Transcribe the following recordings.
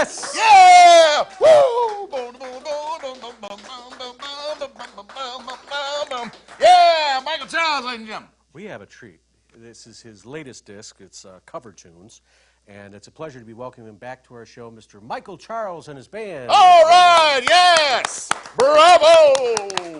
Yes! Yeah! Woo! Yeah! Michael Charles, ladies and gentlemen. We have a treat. This is his latest disc. It's Cover Tunes. And it's a pleasure to be welcoming him back to our show, Mr. Michael Charles and his band. All right, yes! Bravo!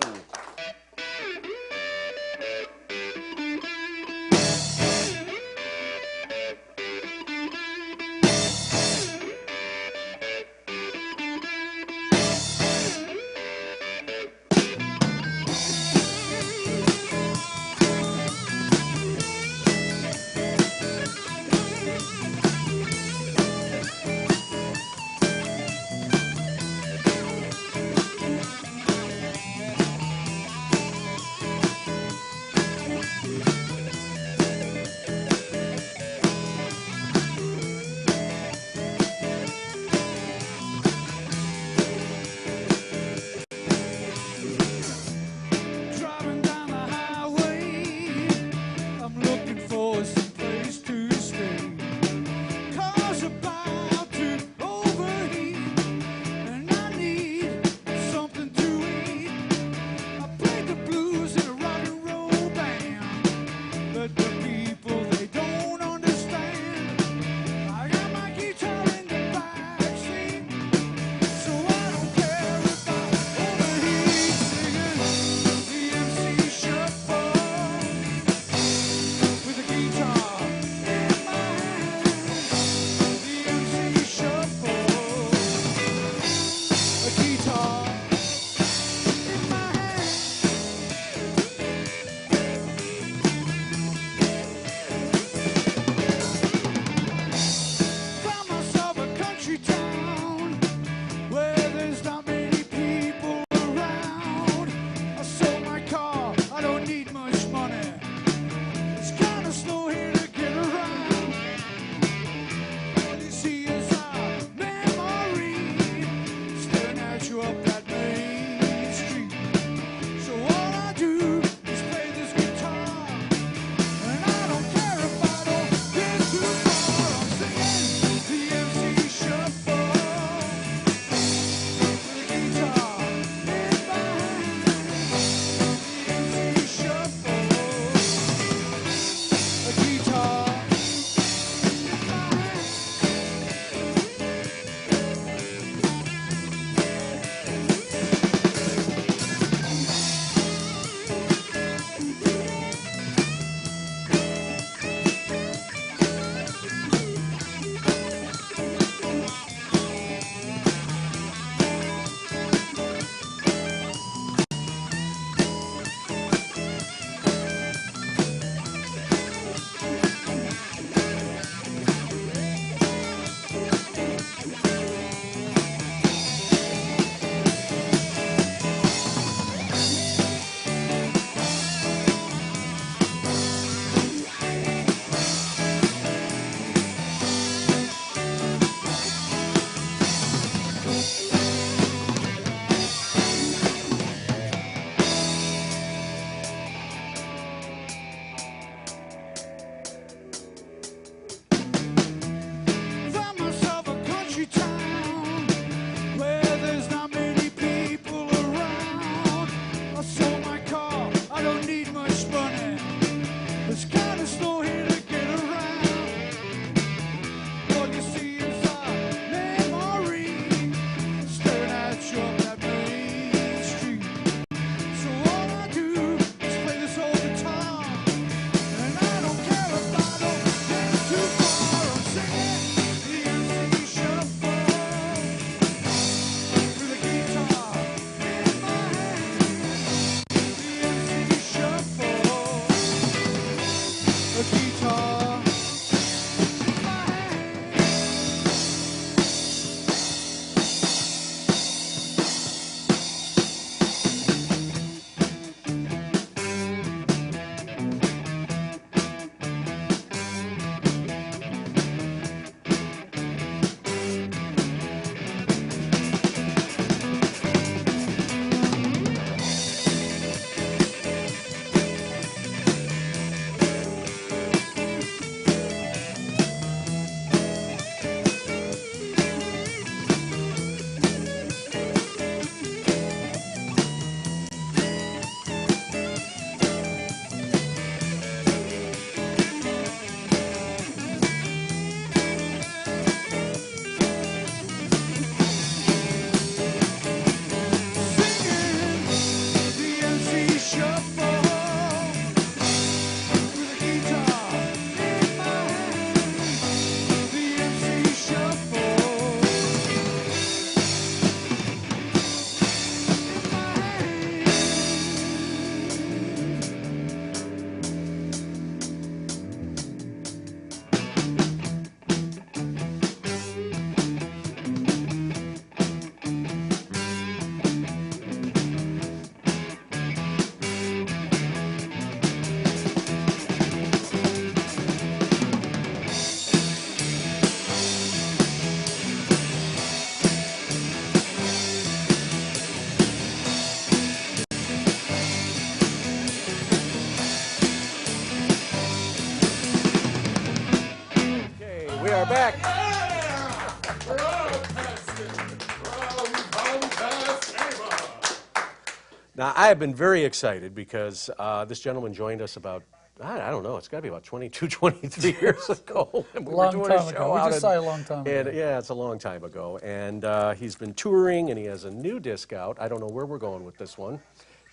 Now, I have been very excited because this gentleman joined us about, I don't know, it's got to be about 22, 23 years ago. And we were doing a show out We just say a long time ago. yeah, it's a long time ago. And he's been touring, and he has a new disc out. I don't know where we're going with this one.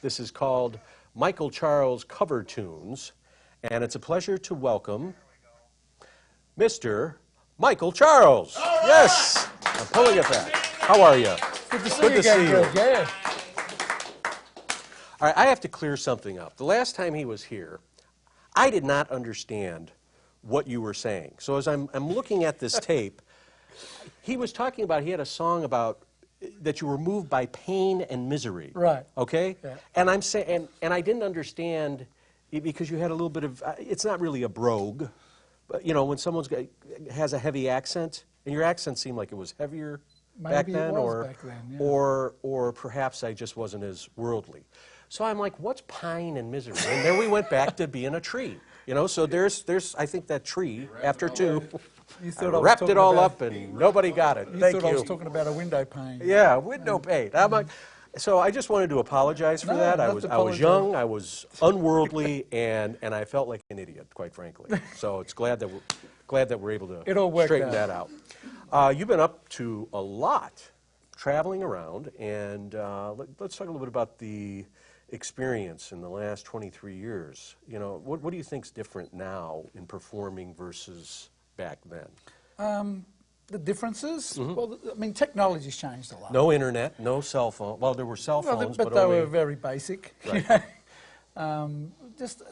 This is called Michael Charles Cover Tunes, and it's a pleasure to welcome Mr. Michael Charles. Right. Yes, I'm pulling it back. How are you? Good to see you again, George. Yeah. All right, I have to clear something up. The last time he was here, I did not understand what you were saying. So as I'm looking at this tape, he was talking about, he had a song about that you were moved by pain and misery. Right. Okay? Yeah. And I'm saying, and I didn't understand because you had a little bit of, it's not really a brogue, but you know, when someone has a heavy accent, and your accent seemed like it was heavier back Maybe then, it was or, back then, yeah. or perhaps I just wasn't as worldly. So I'm like, what's pine and misery? And then we went back to being a tree. You know, so there's I think that tree, after two, I wrapped it all up and nobody got it. Thank you. I was talking about a window pane. Yeah, window pane. I'm like, so I just wanted to apologize for that. I was young, I was unworldly, and I felt like an idiot, quite frankly. So it's glad that we're able to straighten that out. You've been up to a lot, traveling around, and let's talk a little bit about the experience in the last 23 years. You know, what do you think's different now in performing versus back then? The differences? Well, I mean, technology's changed a lot. No internet, no cell phone. Well, there were cell phones, but they were very basic. Right. Just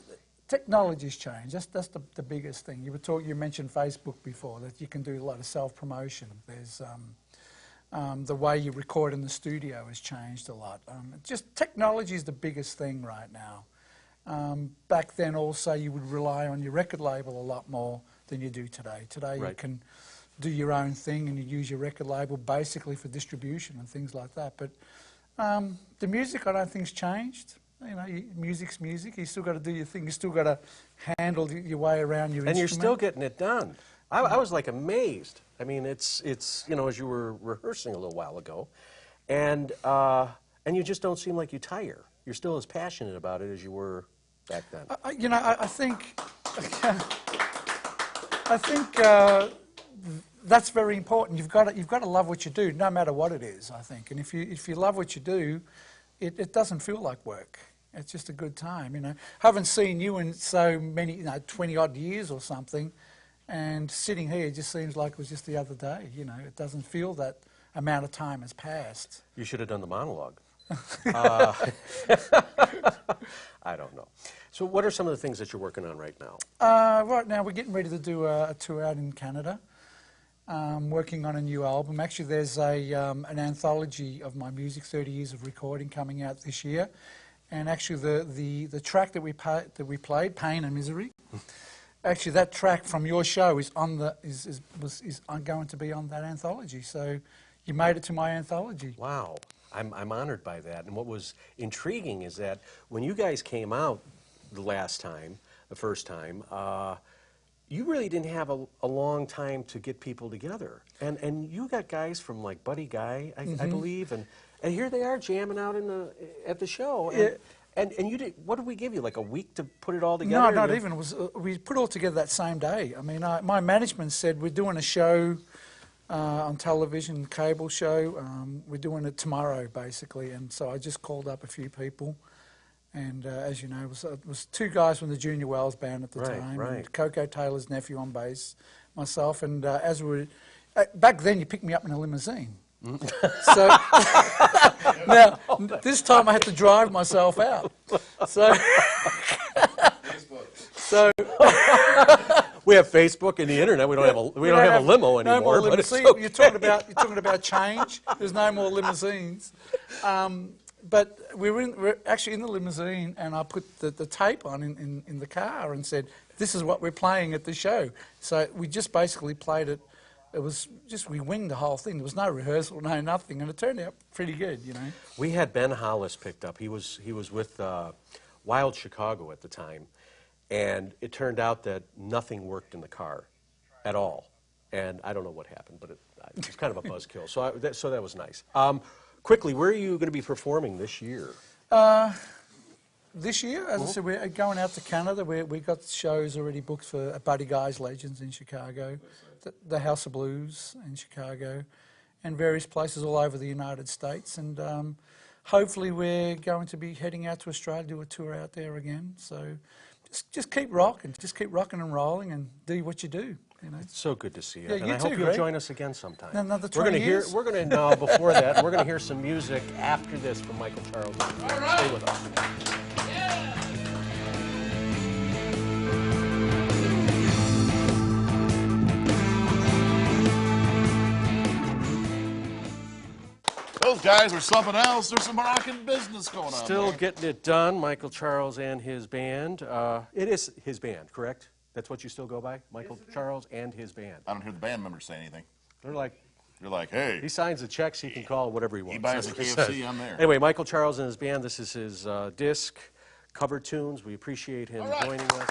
technology's changed. That's the biggest thing. You mentioned Facebook before, that you can do a lot of self-promotion. There's the way you record in the studio has changed a lot. Just technology is the biggest thing right now. Back then also you would rely on your record label a lot more than you do today. Today you can do your own thing and you use your record label basically for distribution and things like that. But the music I don't think's changed. You know, music's music. You still got to do your thing. You still got to handle your way around your instrument. And you're still getting it done. I was like amazed. I mean, it's you know, as you were rehearsing a little while ago, and you just don't seem like you tire. You're still as passionate about it as you were back then. You know, I think that's very important. You've got to love what you do, no matter what it is. I think, and if you love what you do, it doesn't feel like work. It's just a good time. You know, haven't seen you in so many, 20-odd years or something. And sitting here just seems like it was just the other day. You know, it doesn't feel that amount of time has passed. You should have done the monologue. I don't know. So what are some of the things that you're working on right now? Right now we're getting ready to do a tour out in Canada. Working on a new album. Actually, there's an anthology of my music, 30 years of recording, coming out this year. And actually the track that we played, Pain and Misery, actually, that track from your show is going to be on that anthology. So you made it to my anthology. Wow, I'm honored by that. And what was intriguing is that when you guys came out the first time, you really didn't have a long time to get people together. And you got guys from like Buddy Guy, I believe, and here they are jamming out at the show. And, And you did, what did we give you, like a week to put it all together? No, not even. It was, we put it all together that same day. I mean, my management said, we're doing a show on television, cable show. We're doing it tomorrow, basically. And so I just called up a few people. And as you know, it was two guys from the Junior Wells band at the time. And Coco Taylor's nephew on bass, myself. And as we were, back then you picked me up in a limousine. So now this time I had to drive myself out. So we have Facebook and the internet. We don't have a limo anymore. No more but it's okay. You're talking about change. There's no more limousines. But we're actually in the limousine, and I put the tape on in the car and said, "This is what we're playing at the show." So we just basically played it. It was just, we winged the whole thing. There was no rehearsal, no nothing, and it turned out pretty good, you know. We had Ben Hollis picked up. He was with Wild Chicago at the time, and it turned out that nothing worked in the car at all. And I don't know what happened, but it was kind of a buzzkill. So that was nice. Quickly, where are you going to be performing this year? This year, as I said, we're going out to Canada. We got shows already booked for Buddy Guy's Legends in Chicago, the House of Blues in Chicago, and various places all over the United States. And hopefully we're going to be heading out to Australia, do a tour out there again. So just keep rocking and rolling, and do what you do. You know. It's so good to see you. Yeah, and you I too, hope you'll Greg. join us again sometime. Another 20 years? We're going to now, before that, we're going to hear some music after this from Michael Charles. Stay with us. Those guys are something else. There's some rocking business going on. Still getting it done, Michael Charles and his band. It is his band, correct? That's what you still go by? Michael Charles and his band. I don't hear the band members say anything. They're like, You're like, hey. he signs the checks, he can call it whatever he wants. He buys a That's what it KFC, says. I'm there. Anyway, Michael Charles and his band, this is his disc, Cover Tunes. We appreciate him All right. joining us.